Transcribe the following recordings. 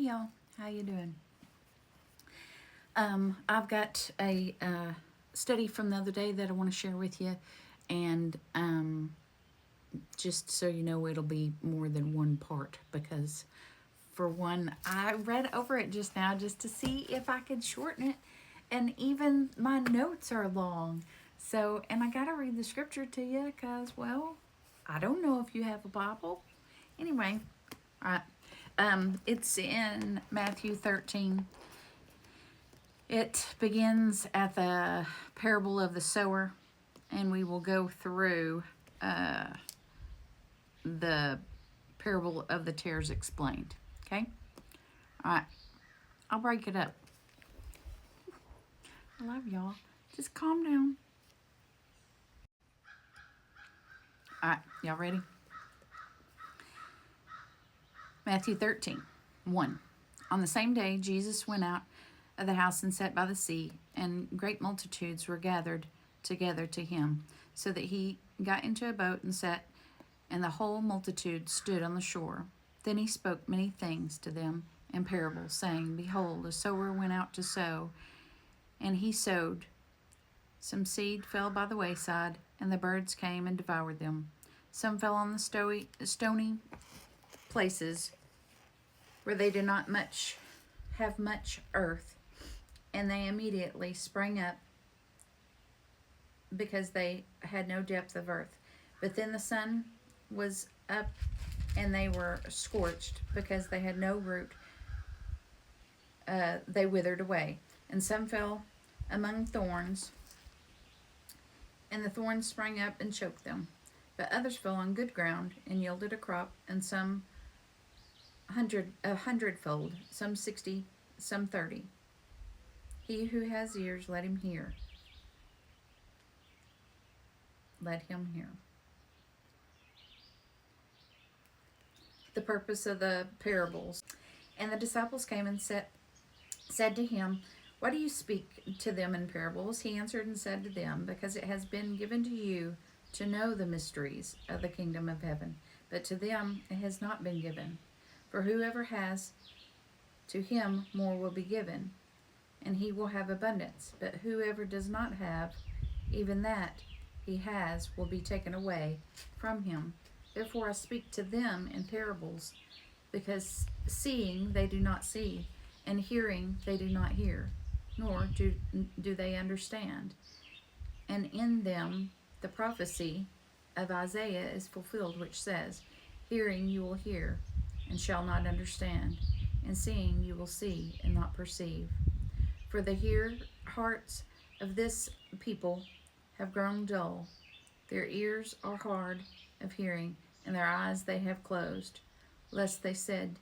y'all, how you doing? I've got a study from the other day that I want to share with you, and just so you know, it'll be more than one part because, for one, I read over it just now just to see if I could shorten it, and even my notes are long. So, and I got to read the scripture to you because, well, I don't know if you have a Bible. Anyway, all right. It's in Matthew 13. It begins at the parable of the sower, and we will go through the parable of the tares explained. Okay? All right. I'll break it up. I love y'all. Just calm down. All right. Y'all ready? Matthew 13, 1. On the same day, Jesus went out of the house and sat by the sea, and great multitudes were gathered together to him, so that he got into a boat and sat, and the whole multitude stood on the shore. Then he spoke many things to them in parables, saying, Behold, a sower went out to sow, and he sowed. Some seed fell by the wayside, and the birds came and devoured them. Some fell on the stony places where they did not have much earth, and they immediately sprang up because they had no depth of earth. But then the sun was up, and they were scorched because they had no root. They withered away. And some fell among thorns, and the thorns sprang up and choked them. But others fell on good ground and yielded a crop, and some a hundredfold, some 60, some 30. He who has ears, let him hear. Let him hear. The purpose of the parables. And the disciples came and said to him, Why do you speak to them in parables? He answered and said to them, Because it has been given to you to know the mysteries of the kingdom of heaven, but to them it has not been given. For whoever has, to him more will be given, and he will have abundance. But whoever does not have, even that he has will be taken away from him. Therefore I speak to them in parables, because seeing they do not see, and hearing they do not hear, nor do they understand. And in them the prophecy of Isaiah is fulfilled, which says, Hearing you will hear, and shall not understand, and seeing you will see, and not perceive. For the hearts of this people have grown dull, their ears are hard of hearing, and their eyes they have closed, lest they should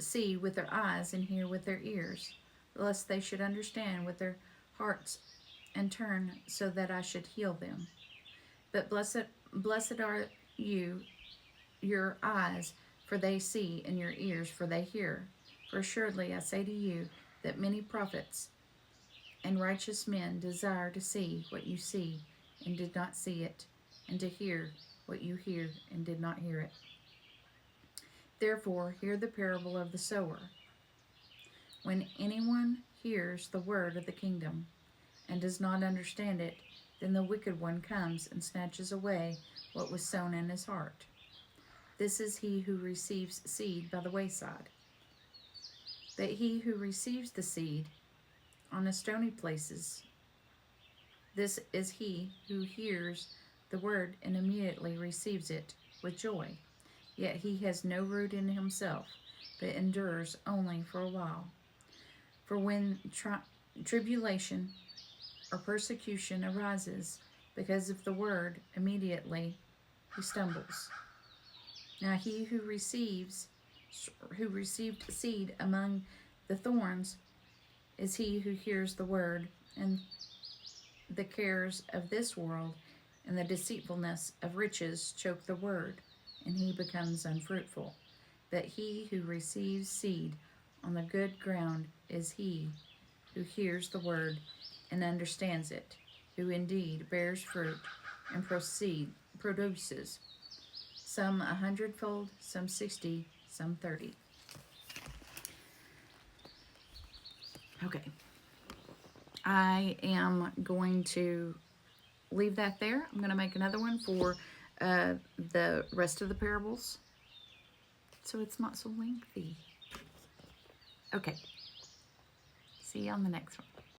see with their eyes and hear with their ears, lest they should understand with their hearts and turn, so that I should heal them. But blessed are your eyes, for they see, and your ears, for they hear. For assuredly I say to you that many prophets and righteous men desire to see what you see, and did not see it, and to hear what you hear, and did not hear it. Therefore hear the parable of the sower. When anyone hears the word of the kingdom, and does not understand it, then the wicked one comes and snatches away what was sown in his heart. This is he who receives seed by the wayside. But he who receives the seed on the stony places, this is he who hears the word and immediately receives it with joy. Yet he has no root in himself, but endures only for a while. For when tribulation or persecution arises because of the word, immediately he stumbles. Now he who received seed among the thorns is he who hears the word, and the cares of this world and the deceitfulness of riches choke the word, and he becomes unfruitful. But he who receives seed on the good ground is he who hears the word and understands it, who indeed bears fruit and produces, some 100-fold, some 60, some 30. Okay. I am going to leave that there. I'm going to make another one for the rest of the parables, so it's not so lengthy. Okay. See you on the next one.